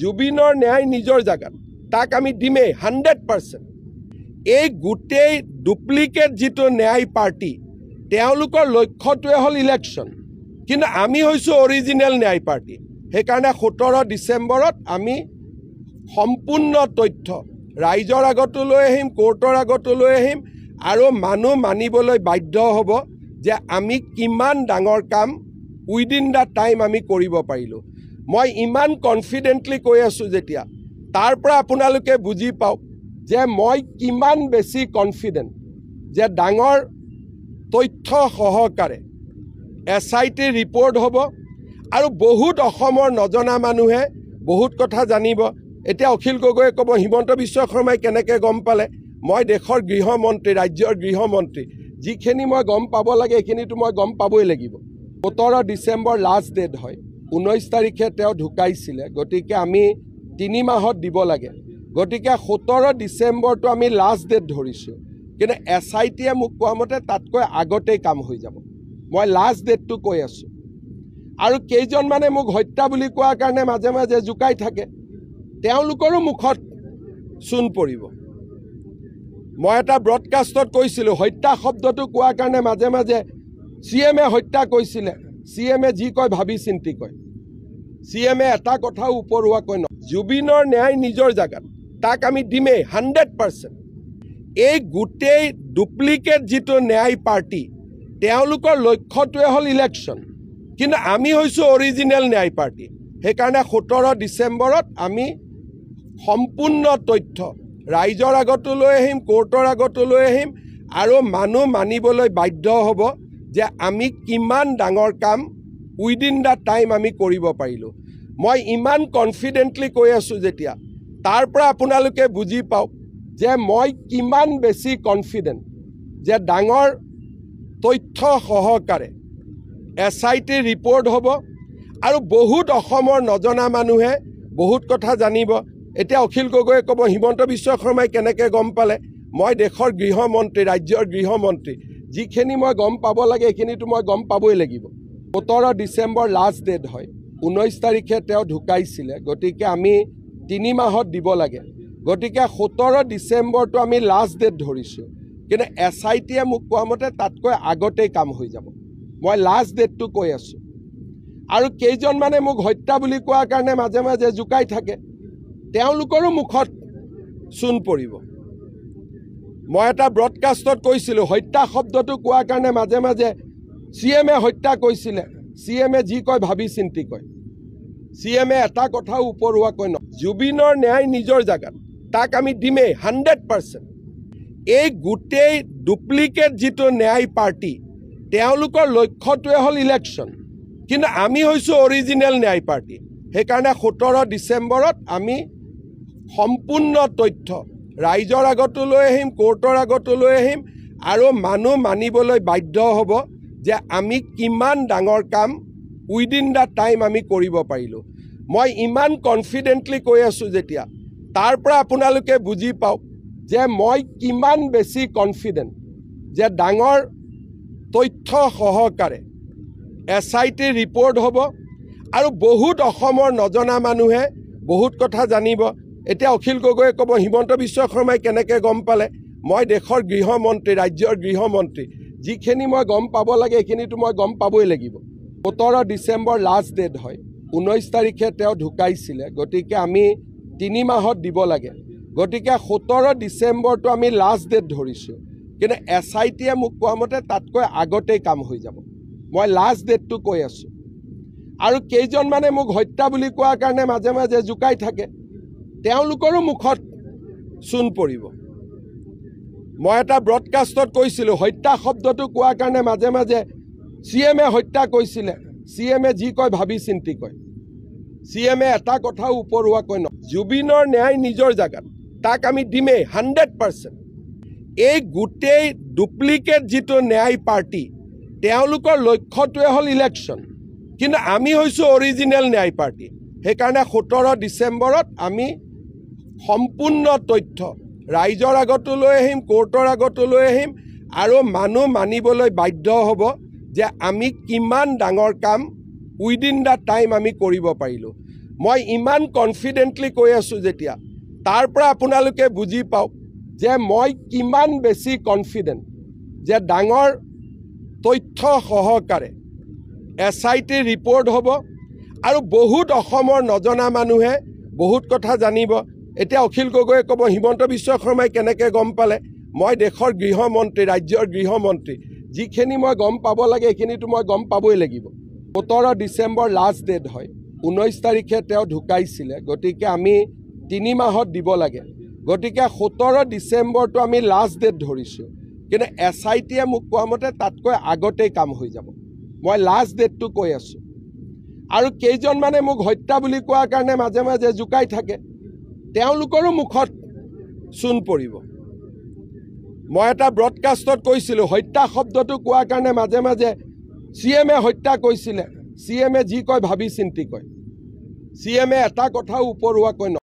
জুবিনৰ ন্যায় নিজৰ জাগাত তাক আমি দিমেই 100%। এই গোটেই ডুপ্লিকেট যিটো ন্যায় পাৰ্টি তেওঁলোকৰ লক্ষ্যটোৱে হ'ল ইলেকশ্যন, কিন্তু আমি হৈছোঁ অৰিজিনেল ন্যায় পাৰ্টি। সেইকাৰণে 17 ডিচেম্বৰত আমি সম্পূৰ্ণ তথ্য ৰাইজৰ আগতো লৈ আহিম, কোৰ্টৰ আগতো লৈ আহিম, আৰু মানুহ মানিবলৈ বাধ্য হ'ব যে আমি কিমান ডাঙৰ কাম উইদিন দ্য টাইম আমি কৰিব পাৰিলোঁ। মই ইমান কনফিডেণ্টলি কৈ আছোঁ যেতিয়া, তাৰ পৰা আপোনালোকে বুজি পাওক যে মই কিমান বেছি কনফিডেণ্ট যে ডাঙৰ তথ্য সহকাৰে SIT ৰিপৰ্ট হ'ব আৰু বহুত অসমৰ নজনা মানুহে বহুত কথা জানিব। এতিয়া অখিল গগৈয়ে ক'ব হিমন্ত বিশ্ব শৰ্মাই কেনেকৈ গম পালে? মই দেশৰ গৃহমন্ত্ৰী, ৰাজ্যৰ গৃহমন্ত্ৰী, যিখিনি মই গম পাব লাগে এইখিনিতো মই গম পাবই লাগিব। 17 ডিচেম্বৰ লাষ্ট ডেট হয়, 19 তাৰিখে তেওঁ ঢুকাইছিলে, গতিকে আমি 3 মাহত দিব লাগে। গতিকে 17 ডিচেম্বৰটো আমি লাষ্ট ডেট ধৰিছোঁ, কিন্তু SITয়ে মোক কোৱা মতে তাতকৈ আগতেই কাম হৈ যাব। মই লাষ্ট ডেটটো কৈ আছোঁ। আৰু কেইজনমানে মোক হত্যা বুলি কোৱাৰ কাৰণে মাজে মাজে জোকাই থাকে, তেওঁলোকৰো মুখত চূণ পৰিব। মই এটা ব্ৰডকাষ্টত কৈছিলোঁ, হত্যা শব্দটো কোৱাৰ কাৰণে মাজে মাজে CMয়ে হত্যা কৈছিলে, CMয়ে যি কয় ভাবি চিন্তি কয়। CMয়ে এটা কথাও উপৰুৱাকৈ নকয়। জুবিনৰ ন্যায় নিজৰ জাগাত তাক আমি দিমেই 100%। এই গোটেই ডুপ্লিকেট যিটো ন্যায় পাৰ্টি তেওঁলোকৰ লক্ষ্যটোৱে হ'ল ইলেকশ্যন, কিন্তু আমি হৈছোঁ অৰিজিনেল ন্যায় পাৰ্টি। সেইকাৰণে 17 ডিচেম্বৰত আমি সম্পূৰ্ণ তথ্য ৰাইজৰ আগতো লৈ আহিম, কোৰ্টৰ আগতো লৈ আহিম, আৰু মানুহ মানিবলৈ বাধ্য হ'ব যে আমি কিমান ডাঙৰ কাম উইদিন দ্য টাইম আমি কৰিব পাৰিলোঁ। মই ইমান কনফিডেণ্টলি কৈ আছোঁ যেতিয়া, তাৰ পৰা আপোনালোকে বুজি পাওক যে মই কিমান বেছি কনফিডেণ্ট যে ডাঙৰ তথ্য সহকাৰে SIT ৰিপৰ্ট হ'ব আৰু বহুত অসমৰ নজনা মানুহে বহুত কথা জানিব। এতিয়া অখিল গগৈয়ে ক'ব হিমন্ত বিশ্ব শৰ্মাই কেনেকৈ গম পালে? মই দেশৰ গৃহমন্ত্ৰী, ৰাজ্যৰ গৃহমন্ত্ৰী, যিখিনি মই গম পাব লাগে এইখিনিতো মই গম পাবই লাগিব। 17 ডিচেম্বৰ লাষ্ট ডেট হয়, 19 তাৰিখে তেওঁ ঢুকাইছিলে, গতিকে আমি 3 মাহত দিব লাগে। গতিকে 17 ডিচেম্বৰটো আমি লাষ্ট ডেট ধৰিছোঁ, কিন্তু SITয়ে মোক কোৱা মতে তাতকৈ আগতেই কাম হৈ যাব। মই লাষ্ট ডেটটো কৈ আছোঁ। আৰু কেইজনমানে মোক হত্যা বুলি কোৱাৰ কাৰণে মাজে মাজে জোকাই থাকে, তেওঁলোকৰো মুখত চূণ পৰিব। মই এটা ব্ৰডকাষ্টত কৈছিলোঁ, হত্যা শব্দটো কোৱাৰ কাৰণে মাজে মাজে CMয়ে হত্যা কৈছিলে, CMয়ে যি কয় ভাবি চিন্তি কয়। CMয়ে এটা কথাও উপৰুৱাকৈ নকয়। জুবিনৰ ন্যায় নিজৰ জাগাত তাক আমি দিমেই 100%। এই গোটেই ডুপ্লিকেট যিটো ন্যায় পাৰ্টি তেওঁলোকৰ লক্ষ্যটোৱে হ'ল ইলেকশ্যন, কিন্তু আমি হৈছোঁ অৰিজিনেল ন্যায় পাৰ্টি। সেইকাৰণে 17 ডিচেম্বৰত আমি সম্পূৰ্ণ তথ্য ৰাইজৰ আগতো লৈ আহিম, কোৰ্টৰ আগতো লৈ আহিম, আৰু মানুহ মানিবলৈ বাধ্য হ'ব যে আমি কিমান ডাঙৰ কাম উইদিন দ্য টাইম আমি কৰিব পাৰিলোঁ। মই ইমান কনফিডেণ্টলি কৈ আছোঁ যেতিয়া, তাৰ পৰা আপোনালোকে বুজি পাওক যে মই কিমান বেছি কনফিডেণ্ট যে ডাঙৰ তথ্য সহকাৰে SIT ৰিপৰ্ট হ'ব আৰু বহুত অসমৰ নজনা মানুহে বহুত কথা জানিব। এতিয়া অখিল গগৈয়ে ক'ব হিমন্ত বিশ্ব শৰ্মাই কেনেকৈ গম পালে? মই দেশৰ গৃহমন্ত্ৰী, ৰাজ্যৰ গৃহমন্ত্ৰী, যিখিনি মই গম পাব লাগে এইখিনিতো মই গম পাবই লাগিব। 17 ডিচেম্বৰ লাষ্ট ডেট হয়, 19 তাৰিখে তেওঁ ঢুকাইছিলে, গতিকে আমি 3 মাহত দিব লাগে। গতিকে 17 ডিচেম্বৰটো আমি লাষ্ট ডেট ধৰিছোঁ, কিন্তু SITয়ে মোক কোৱা মতে তাতকৈ আগতেই কাম হৈ যাব। মই লাষ্ট ডেটটো কৈ আছোঁ। আৰু কেইজনমানে মোক হত্যা বুলি কোৱাৰ কাৰণে মাজে মাজে জোকাই থাকে, তেওঁলোকৰো মুখত চূণ পৰিব। মই এটা ব্ৰডকাষ্টত কৈছিলোঁ, হত্যা শব্দটো কোৱাৰ কাৰণে মাজে মাজে CMয়ে হত্যা কৈছিলে, CMয়ে যি কয় ভাবি চিন্তি কয়। CMয়ে এটা কথাও উপৰুৱাকৈ নকয়। জুবিনৰ ন্যায় নিজৰ জাগাত তাক আমি দিমেই 100%। এই গোটেই ডুপ্লিকেট যিটো ন্যায় পাৰ্টি তেওঁলোকৰ লক্ষ্যটোৱে হ'ল ইলেকশ্যন, কিন্তু আমি হৈছোঁ অৰিজিনেল ন্যায় পাৰ্টি। সেইকাৰণে 17 ডিচেম্বৰত আমি সম্পূৰ্ণ তথ্য ৰাইজৰ আগতো লৈ আহিম, কোৰ্টৰ আগতো লৈ আহিম, আৰু মানুহ মানিবলৈ বাধ্য হ'ব যে আমি কিমান ডাঙৰ কাম উইদিন দ্য টাইম আমি কৰিব পাৰিলোঁ। মই ইমান কনফিডেণ্টলি কৈ আছোঁ যেতিয়া তাৰ পৰা আপোনালোকে বুজি পাওক যে মই কিমান বেছি কনফিডেণ্ট যে ডাঙৰ তথ্য সহকাৰে SIT ৰিপৰ্ট হ'ব আৰু বহুত অসমৰ নজনা মানুহে বহুত কথা জানিব। এতিয়া অখিল গগৈয়ে ক'ব হিমন্ত বিশ্ব শৰ্মাই কেনেকৈ গম পালে? মই দেশৰ গৃহমন্ত্ৰী, ৰাজ্যৰ গৃহমন্ত্ৰী, যিখিনি মই গম পাব লাগে সেইখিনিতো মই গম পাবই লাগিব। 17 ডিচেম্বৰ লাষ্ট ডেট হয়, 19 তাৰিখে তেওঁ ঢুকাইছিলে, গতিকে আমি 3 মাহত দিব লাগে। গতিকে 17 ডিচেম্বৰটো আমি লাষ্ট ডেট ধৰিছোঁ, কিন্তু SITয়ে মোক কোৱা মতে তাতকৈ আগতেই কাম হৈ যাব। মই লাষ্ট ডেটটো কৈ আছোঁ। আৰু কেইজনমানে মোক হত্যা বুলি কোৱাৰ কাৰণে মাজে মাজে জোকাই থাকে, তেওঁলোকৰো মুখত চূণ পৰিব। মই এটা ব্ৰডকাষ্টত কৈছিলোঁ, হত্যা শব্দটো কোৱাৰ কাৰণে মাজে মাজে CMে হত্যা কৈছিলে, CMে যি কয় ভাবি চিন্তি কয়। CMে এটা কথাও উপৰুৱাকৈ